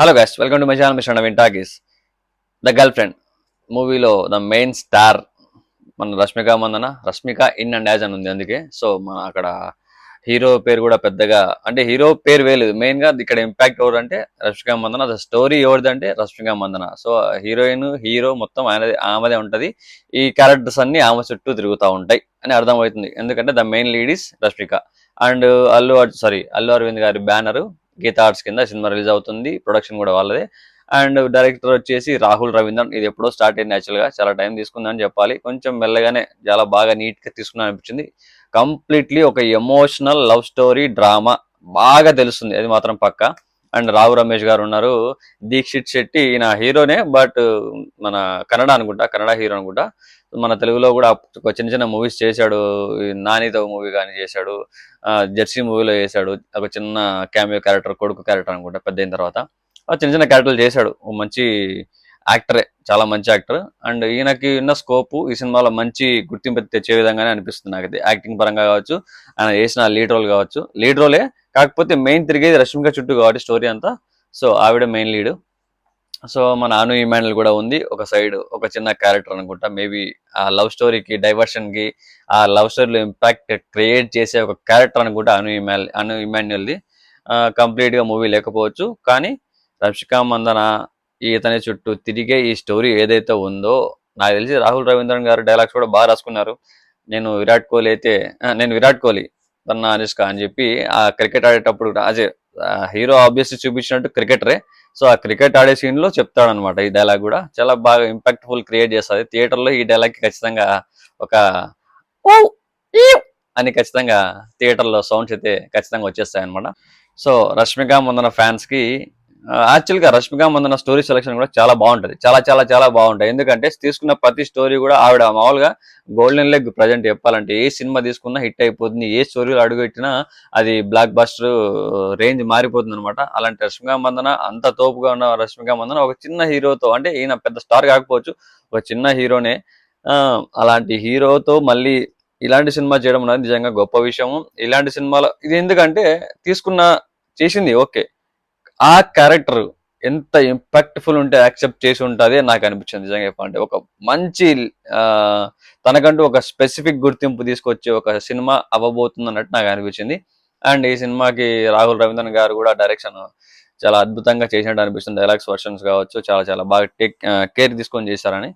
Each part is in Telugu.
Hello guys, welcome to my channel mister Naveen talkies. The girlfriend మూవీలో ద మెయిన్ స్టార్ మన Rashmika Mandanna. Rashmika in and as అని ఉంది, అందుకే సో మన అక్కడ హీరో పేరు కూడా పెద్దగా అంటే హీరో పేరు వేయలేదు. మెయిన్ గా ఇక్కడ ఇంపాక్ట్ ఎవరు అంటే రష్మిక మందన. స్టోరీ ఎవరిది అంటే Rashmika Mandanna. So heroine hero మొత్తం ఆమెదే ఉంటది. ఈ క్యారెక్టర్స్ అన్ని ఆమె చుట్టూ తిరుగుతూ ఉంటాయి అని అర్థమవుతుంది. ఎందుకంటే the main lead is Rashmika. And Allu Aravind గారి బ్యానర్ గీతా ఆర్ట్స్ కింద సినిమా రిలీజ్ అవుతుంది. ప్రొడక్షన్ కూడా వాళ్ళదే. అండ్ డైరెక్టర్ వచ్చేసి రాహుల్ రవీంద్రన్. ఇది ఎప్పుడో స్టార్ట్ అయింది, యాక్చువల్ గా చాలా టైం తీసుకుందని చెప్పాలి. కొంచెం మెల్లగానే చాలా బాగా నీట్ గా తీసుకున్నా అనిపించింది. కంప్లీట్లీ ఒక ఎమోషనల్ లవ్ స్టోరీ డ్రామా బాగా తెలుస్తుంది, అది మాత్రం పక్క. అండ్ రావు రమేష్ గారు ఉన్నారు. దీక్షిత్ శెట్టి ఈయన హీరోనే, బట్ మన కన్నడ హీరో అనుకుంటా. మన తెలుగులో కూడా చిన్న చిన్న మూవీస్ చేశాడు. నానితో మూవీ కానీ చేశాడు, జెర్సీ మూవీలో చేశాడు. ఒక చిన్న క్యామియో క్యారెక్టర్, కొడుకు క్యారెక్టర్ అనుకుంటా పెద్ద అయిన తర్వాత. చిన్న చిన్న క్యారెక్టర్లు చేశాడు. మంచి యాక్టరే, చాలా మంచి యాక్టర్. అండ్ ఈయనకి ఉన్న స్కోప్ ఈ సినిమాలో మంచి గుర్తింపు తెచ్చే విధంగానే అనిపిస్తుంది నాకైతే. యాక్టింగ్ పరంగా కావచ్చు, ఆయన చేసిన లీడ్ రోల్ కావచ్చు. లీడ్ రోలే కాకపోతే మెయిన్ తిరిగేది రష్మిక చుట్టూ కాబట్టి స్టోరీ అంతా. సో ఆవిడ మెయిన్ లీడ్. సో మన అను ఇమాన్యుల్ కూడా ఉంది ఒక సైడ్, ఒక చిన్న క్యారెక్టర్ అనుకుంటా. మేబీ ఆ లవ్ స్టోరీకి, డైవర్షన్ కి, ఆ లవ్ స్టోరీలో ఇంపాక్ట్ క్రియేట్ చేసే ఒక క్యారెక్టర్ అనుకుంటా అను ఇమాన్యుల్ది. కంప్లీట్ గా మూవీ లేకపోవచ్చు, కానీ రక్షికా మందన ఇతని చుట్టూ తిరిగే ఈ స్టోరీ ఏదైతే ఉందో, నాకు తెలిసి రాహుల్ రవీంద్రన్ గారు డైలాగ్స్ కూడా బాగా రాసుకున్నారు. నేను విరాట్ కోహ్లీ తన అనుష్క అని చెప్పి ఆ క్రికెట్ ఆడేటప్పుడు అదే హీరో ఆబ్వియస్లీ చూపించినట్టు క్రికెటరే. సో ఆ క్రికెట్ ఆడే సీన్ లో చెప్తాడనమాట ఈ డైలాగ్. కూడా చాలా బాగా ఇంపాక్ట్ఫుల్ క్రియేట్ చేస్తుంది. థియేటర్ లో ఈ డైలాగ్ కి ఖచ్చితంగా ఒక ఓ ఈ అని ఖచ్చితంగా థియేటర్ లో సౌండ్స్ అయితే ఖచ్చితంగా వచ్చేస్తాయి అనమాట. సో రష్మిక మందన ఫ్యాన్స్ కి యాక్చువల్ గా రష్మిక మందన స్టోరీ సెలెక్షన్ కూడా చాలా బాగుంటది. చాలా చాలా చాలా బాగుంటాయి. ఎందుకంటే తీసుకున్న ప్రతి స్టోరీ కూడా ఆవిడ మామూలుగా గోల్డెన్ లెగ్ ప్రజెంట్ చెప్పాలంటే. ఏ సినిమా తీసుకున్నా హిట్ అయిపోతుంది, ఏ స్టోరీలో అడుగుపెట్టినా అది బ్లాక్ బస్టర్ రేంజ్ మారిపోతుంది అనమాట. అలాంటి రష్మిక మందన, అంత తోపుగా ఉన్న రష్మిక మందన ఒక చిన్న హీరోతో, అంటే ఈయన పెద్ద స్టార్ కాకపోవచ్చు, ఒక చిన్న హీరోనే, అలాంటి హీరోతో మళ్ళీ ఇలాంటి సినిమా చేయడం అనేది నిజంగా గొప్ప విషయం. ఇలాంటి సినిమాలో ఇది ఎందుకంటే చేసింది ఓకే, ఆ క్యారెక్టర్ ఎంత ఇంపాక్ట్ఫుల్ ఉంటే యాక్సెప్ట్ చేసి ఉంటుంది నాకు అనిపించింది. నిజంగా చెప్పాలంటే ఒక మంచి ఆ తనకంటూ ఒక స్పెసిఫిక్ గుర్తింపు తీసుకొచ్చే ఒక సినిమా అవ్వబోతుంది అన్నట్టు నాకు అనిపించింది. అండ్ ఈ సినిమాకి రాహుల్ రవీంద్రన్ గారు కూడా డైరెక్షన్ చాలా అద్భుతంగా చేసినట్టు అనిపిస్తుంది. డైలాగ్స్ వర్షన్స్ కావచ్చు, చాలా చాలా బాగా కేర్ తీసుకొని చేశారని.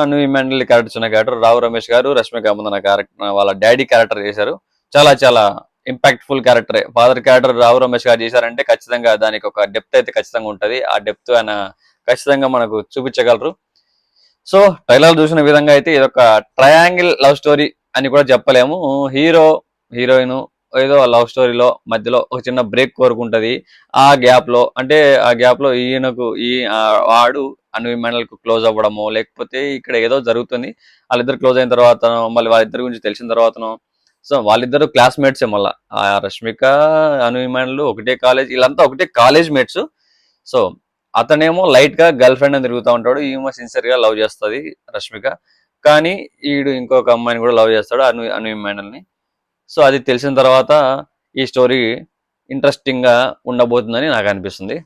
నువ్వు ఇమాన్యుల్ క్యారెక్టర్, చిన్న క్యారెక్టర్. రావు రమేష్ గారు రష్మిక మందన క్యారెక్టర్, వాళ్ళ డాడీ క్యారెక్టర్ చేశారు. చాలా చాలా impactful క్యారెక్టరే. Father character Rao Ramesh గారు చేశారంటే ఖచ్చితంగా దానికి ఒక డెప్త్ అయితే ఖచ్చితంగా ఉంటది. ఆ డెప్త్ ఆయన ఖచ్చితంగా మనకు చూపించగలరు. సో ట్రైలర్ చూసిన విధంగా అయితే ఇదొక ట్రయాంగిల్ లవ్ స్టోరీ అని కూడా చెప్పలేము. హీరోయిన్ ఏదో లవ్ స్టోరీలో మధ్యలో ఒక చిన్న బ్రేక్ కోరుకుంటది. ఆ గ్యాప్ లో ఈయనకు వాడు అన్విమానల్కు క్లోజ్ అవ్వడము, లేకపోతే ఇక్కడ ఏదో జరుగుతుంది. వాళ్ళిద్దరు క్లోజ్ అయిన తర్వాత మళ్ళీ వాళ్ళిద్దరి గురించి తెలిసిన తర్వాతను, సో వాళ్ళిద్దరు క్లాస్మేట్సే మళ్ళా. ఆ రష్మిక, అన్విమానులు ఒకటే కాలేజ్, వీళ్ళంతా ఒకటే కాలేజ్ మేట్స్. సో అతనేమో లైట్ గా గర్ల్ ఫ్రెండ్ అని తిరుగుతూ ఉంటాడు, ఈమె సిన్సియర్ గా లవ్ చేస్తుంది రష్మిక. కానీ ఈడు ఇంకొక అమ్మాయిని కూడా లవ్ చేస్తాడు, అన్విమానుల్ని. సో అది తెలిసిన తర్వాత ఈ స్టోరీ ఇంట్రెస్టింగ్ గా ఉండబోతుందని నాకు అనిపిస్తుంది.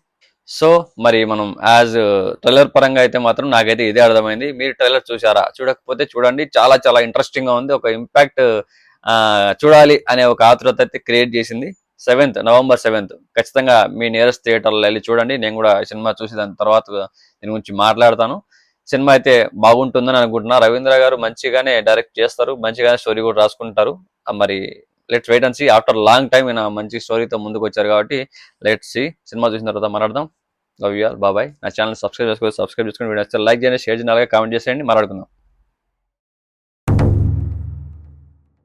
సో మరి మనం యాజ్ ట్రైలర్ పరంగా అయితే మాత్రం నాకైతే ఇదే అర్థమైంది. మీరు ట్రైలర్ చూసారా? చూడకపోతే చూడండి, చాలా చాలా ఇంట్రెస్టింగ్ గా ఉంది. ఒక ఇంపాక్ట్ చూడాలి అనే ఒక ఆతృత అయితే క్రియేట్ చేసింది. నవంబర్ 7th ఖచ్చితంగా మీ నియరెస్ట్ థియేటర్లో వెళ్ళి చూడండి. నేను కూడా సినిమా చూసి దాని తర్వాత దీని గురించి మాట్లాడతాను. సినిమా అయితే బాగుంటుందని అనుకుంటున్నా. రవీంద్ర గారు మంచిగానే డైరెక్ట్ చేస్తారు, మంచిగానే స్టోరీ కూడా రాసుకుంటారు. మరి let's wait and see. After long time ఈయన మంచి స్టోరీతో ముందుకు వచ్చారు కాబట్టి లెట్స్ సీ. సినిమా చూసిన తర్వాత మాట్లాడదాం. Love you all, bye. నా ఛానల్ సబ్స్క్రైబ్ చేసుకుని వీడియో లైక్ చేయండి, షేర్ చేయండి, అలాగే కామెంట్ చేసేయండి. మాట్లాడుకుందాం.